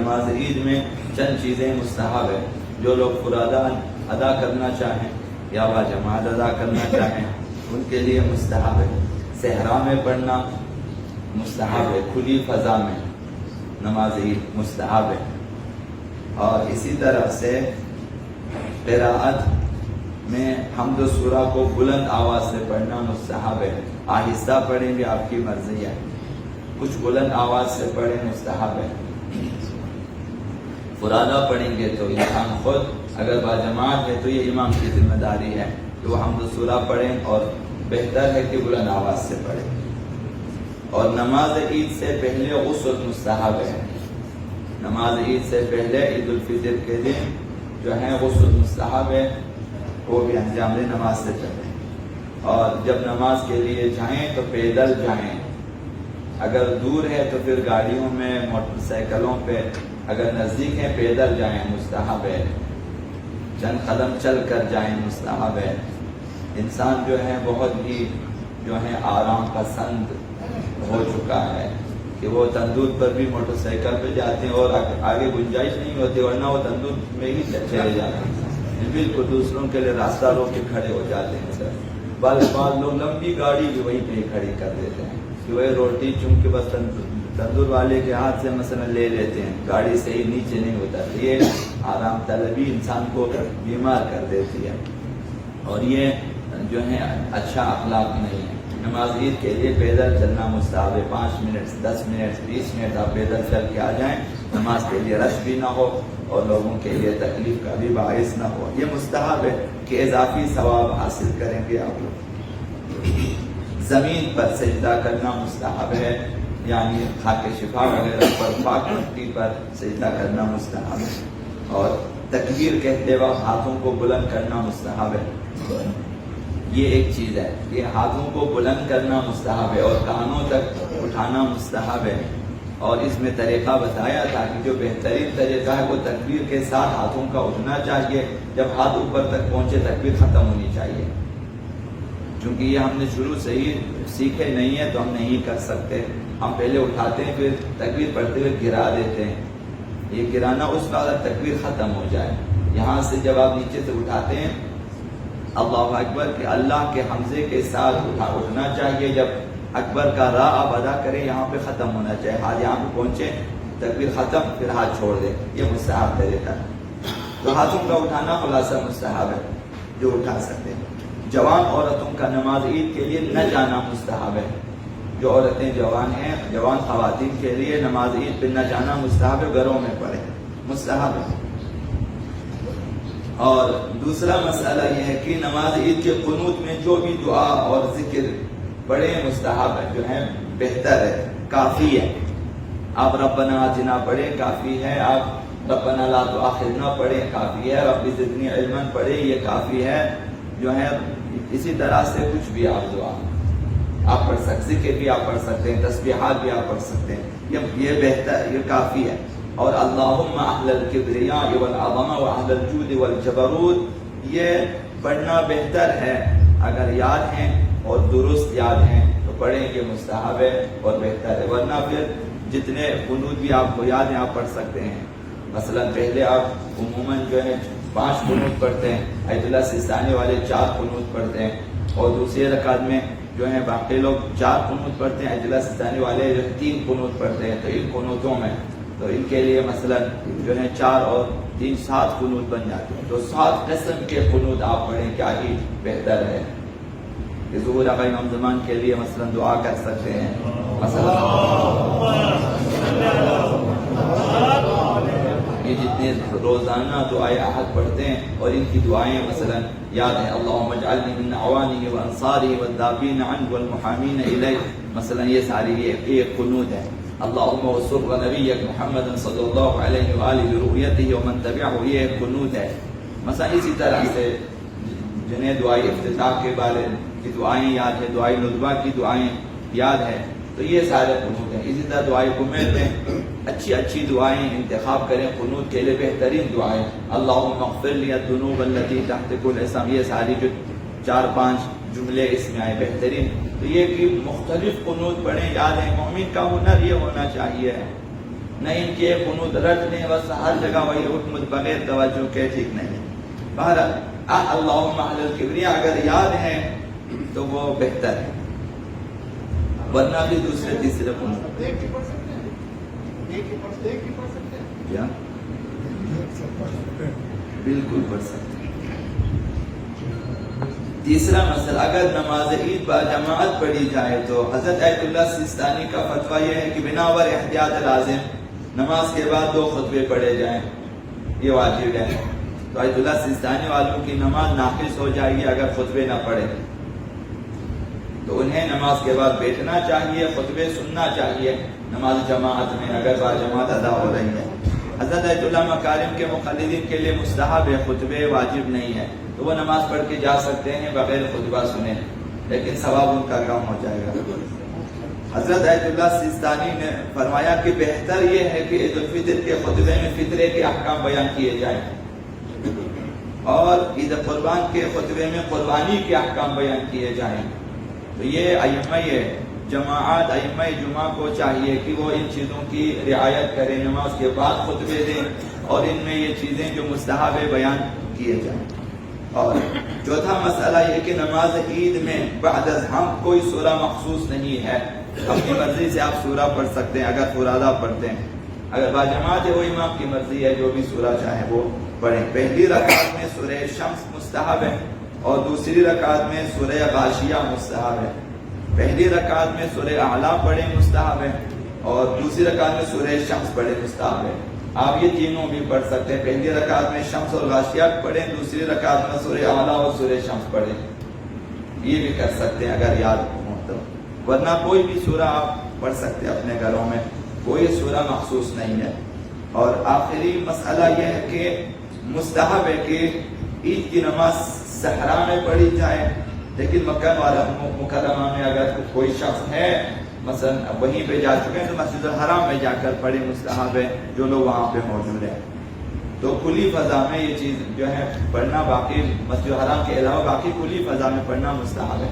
نماز عید میں چند چیزیں مستحب ہے. جو لوگ فرادان ادا کرنا چاہیں یا باجماعت ادا کرنا چاہیں ان کے لیے مستحب ہے. صحرا میں پڑھنا مستحب ہے، کھلی فضا میں نماز عید مستحب ہے. اور اسی طرح سے قراءت میں حمد و سورہ کو بلند آواز سے پڑھنا مستحب ہے. آہستہ پڑھیں گے آپ کی مرضی ہے، کچھ بلند آواز سے پڑھیں مستحب ہے. فرادہ پڑھیں گے تو انسان خود، اگر باجماعت ہے تو یہ امام کی ذمہ داری ہے کہ وہ حمد و سورہ پڑھیں، اور بہتر ہے کہ بلند آواز سے پڑھیں. اور نماز عید سے پہلے غسل مستحب ہے. نماز عید سے پہلے عید الفطر کے دن جو ہے غسل مستحب ہے، وہ بھی انجام دیں نماز سے پہلے. اور جب نماز کے لیے جائیں تو پیدل جائیں، اگر دور ہے تو پھر گاڑیوں میں موٹر سائیکلوں پہ، اگر نزدیک ہے پیدل جائیں مستحب ہے. چند قدم چل کر جائیں مستحب ہے. انسان جو ہے بہت ہی جو ہے آرام پسند ہو چکا ہے کہ وہ تندور پر بھی موٹر سائیکل پہ جاتے ہیں اور آگے گنجائش نہیں ہوتی، ورنہ وہ تندور میں ہی چلے جاتے ہیں. بالکل دوسروں کے لیے راستہ روک کے کھڑے ہو جاتے ہیں. سر بعض لوگ لمبی گاڑی بھی وہیں پہ کھڑی کر دیتے ہیں کہ وہ روٹی چونکہ بس تندور والے کے ہاتھ سے مثلا لے لیتے ہیں، گاڑی سے ہی نیچے نہیں ہوتا. یہ آرام طلبی انسان کو بیمار کر دیتی ہے اور یہ جو ہے اچھا اخلاق نہیں ہے. نماز عید کے لیے پیدل چلنا مستحب ہے. 5 منٹ 10 منٹ 20 منٹ آپ پیدل چل کے آ جائیں، نماز کے لیے رش بھی نہ ہو اور لوگوں کے لیے تکلیف کا بھی باعث نہ ہو. یہ مستحب ہے کہ اضافی ثواب حاصل کریں گے آپ لوگ. زمین پر سجدہ کرنا مستحب ہے، یعنی خاک شفا وغیرہ پر، پاک مٹی پر سجدہ کرنا مستحب ہے. اور تکبیر کہتے وقت ہاتھوں کو بلند کرنا مستحب ہے. یہ ایک چیز ہے کہ ہاتھوں کو بلند کرنا مستحب ہے اور کانوں تک اٹھانا مستحب ہے. اور اس میں طریقہ بتایا تھا کہ جو بہترین طریقہ ہے وہ تکبیر کے ساتھ ہاتھوں کا اٹھنا چاہیے. جب ہاتھ اوپر تک پہنچے تکبیر ختم ہونی چاہیے. چونکہ یہ ہم نے شروع سے ہی سیکھے نہیں ہے تو ہم نہیں کر سکتے. ہم پہلے اٹھاتے ہیں پھر تکبیر پڑھتے ہوئے گرا دیتے ہیں. یہ گرانا اس وقت تکبیر ختم ہو جائے. یہاں سے جب آپ نیچے سے اٹھاتے ہیں اللہ اکبر کہ اللہ کے حمزے کے ساتھ اٹھنا چاہیے. جب اکبر کا را آپ ادا کریں یہاں پہ ختم ہونا چاہیے. ہاتھ یہاں پہ پہنچے تکبیر ختم پھر ہاتھ چھوڑ دیں. یہ مستحب طریقہ ہے. تو ہاتھوں کا اٹھانا خلاصہ مستحب ہے جو اٹھا سکتے ہیں. جوان عورتوں کا نماز عید کے لیے نہ جانا مستحب ہے. جو عورتیں جوان ہیں، جوان خواتین کے لیے نماز عید پہ نہ جانا مستحب ہے، گھروں میں پڑھے مستحب ہے. اور دوسرا مسئلہ یہ ہے کہ نماز عید کے قنوت میں جو بھی دعا اور ذکر بڑے مستحب ہے، جو ہے بہتر ہے، کافی ہے. آپ ربنا آتنا پڑھیں کافی ہے، آپ ربنا لا تؤاخذنا پڑھیں کافی ہے، رب زدنی علما پڑھیں یہ کافی ہے. جو ہے اسی طرح سے کچھ بھی آپ دعا آپ پڑھ سکتے، ذکر بھی آپ پڑھ سکتے ہیں، تسبیحات بھی آپ پڑھ سکتے ہیں. یہ بہتر، یہ کافی ہے. اور اللہم اہل الکبریاء والعظمہ واہل الجود والجبروت یہ پڑھنا بہتر ہے. اگر یاد ہیں اور درست یاد ہیں تو پڑھیں گے مستحب ہے اور بہتر ہے. ورنہ پھر جتنے قنوت بھی آپ کو یاد ہیں آپ پڑھ سکتے ہیں. مثلا پہلے آپ عموماً جو ہے 5 قنوت پڑھتے ہیں، ایت اللہ سستانی والے 4 قنوت پڑھتے ہیں، اور دوسری رکعت میں جو ہے باقی لوگ 4 قنوت پڑھتے ہیں، ایت اللہ سستانی والے 3 قنوت پڑھتے ہیں. تو ان قنوتوں میں تو ان کے لیے مثلا جو ہے 4 اور 3 7 قنوت بن جاتے ہیں. تو 7 قسم کے قنوت آپ پڑھیں کیا ہی بہتر ہے. کہ ظہور آقا امام زمان کے لیے مثلا دعا کر سکتے ہیں. مثلا یہ جتنے روزانہ دعائیں احد پڑھتے ہیں اور ان کی دعائیں مثلا یاد ہیں، اللہم اجعلنی من اعوانہ وانصارہ والذابین عنہ والمحامین الیہ، مثلا یہ ساری ایک قنوت ہے. اللہم وسر نبیک محمد صلی اللہ علیہ وآلہ برؤیتہ ومن تبعہ، یہ ایک قنوت ہے. مثلا اسی طرح سے جنہیں دعائی افتتاح کے بارے کی دعائیں یاد ہے، دعائی ندبہ کی دعائیں یاد ہے، تو یہ سارے قنوت ہیں. اسی طرح دعائی قمیت میں اچھی دعائیں انتخاب کریں قنوت کے لیے، بہترین دعائیں. اللہم اغفر لی الذنوب التي تحت كل اسم، یہ ساری جو 4-5 جملے اس میں آئے بہترین. تو یہ کہ مختلف قنوت پڑھیں، یاد ہے. مومن کا ہنر یہ ہونا چاہیے نہ ان کے قنوت رٹنے بس ہر جگہ وہی حکم بغیر توجہ کے ٹھیک نہیں ہے۔ بہرحال اللہم علی الکبریاء اگر یاد ہے تو وہ بہتر ہے، ورنہ بھی دوسرے تیسرے قنوت ایک ہی پڑھ سکتے ہیں، ایک ہی پڑھ سکتے ہیں کیا بالکل پڑھ سکتے ہیں۔ تیسرا مسئلہ، اگر نماز عید با جماعت پڑھی جائے تو حضرت آیت اللہ سیستانی کا فتویٰ یہ ہے کہ بناور احتیاط لازم نماز کے بعد 2 خطبے پڑھے جائیں، یہ واجب ہے۔ تو آیت اللہ سیستانی والوں کی نماز ناقص ہو جائے گی اگر خطبے نہ پڑھے، تو انہیں نماز کے بعد بیٹھنا چاہیے، خطبے سننا چاہیے نماز جماعت میں اگر با جماعت ادا ہو رہی ہے۔ حضرت آیت اللہ مکارم کے مقلدین کے لیے مستحب ہے، خطبے واجب نہیں ہے، تو وہ نماز پڑھ کے جا سکتے ہیں بغیر خطبہ سنے، لیکن ثواب ان کا کم ہو جائے گا۔ حضرت آیت اللہ سیستانی نے فرمایا کہ بہتر یہ ہے کہ عید الفطر کے خطبے میں فطرے کے احکام بیان کیے جائیں، اور عید قربان کے خطبے میں قربانی کے احکام بیان کیے جائیں۔ تو یہ ائمہ جماعت ائمہ جمعہ کو چاہیے کہ وہ ان چیزوں کی رعایت کریں، نماز کے بعد خطبے دیں اور ان میں یہ چیزیں جو مستحب ہے بیان کیے جائیں۔ اور چوتھا مسئلہ یہ کہ نماز عید میں بعد از ہم کوئی سورہ مخصوص نہیں ہے، اپنی مرضی سے آپ سورہ پڑھ سکتے ہیں اگر فرادہ پڑھتے ہیں، اگر باجماعت ہے وہ امام کی مرضی ہے، جو بھی سورہ چاہیں وہ پڑھیں۔ پہلی رکعت میں سورہ شمس مستحب ہے اور دوسری رکعت میں سورہ غاشیہ مستحب ہے۔ پہلی رکعت میں سورہ اعلیٰ پڑھیں مستحب ہے، اور دوسری رکعت میں سورہ شمس پڑھیں مستحب ہے۔ آپ یہ تینوں بھی پڑھ سکتے ہیں، پہلی رکعت میں شمس اور غاشیہ پڑھیں، دوسری رکعت میں سورہ اعلیٰ اور سورہ شمس پڑھیں، یہ بھی کر سکتے ہیں اگر یاد ہو تو، ورنہ کوئی بھی سورہ آپ پڑھ سکتے ہیں اپنے گھروں میں، کوئی سورہ مخصوص نہیں ہے۔ اور آخری مسئلہ یہ ہے کہ مستحب ہے کہ عید کی نماز صحرا میں پڑھی جائے، لیکن مکہ مکرمہ میں اگر کوئی شخص ہے مثلا وہیں پہ جا چکے ہیں تو مسجد الحرام میں جا کر پڑھے، مستحب ہے جو لوگ وہاں پہ موجود ہیں۔ تو کھلی فضا میں یہ چیز جو ہے پڑھنا، باقی مسجد الحرام کے علاوہ باقی کھلی فضا میں پڑھنا مستحب ہے۔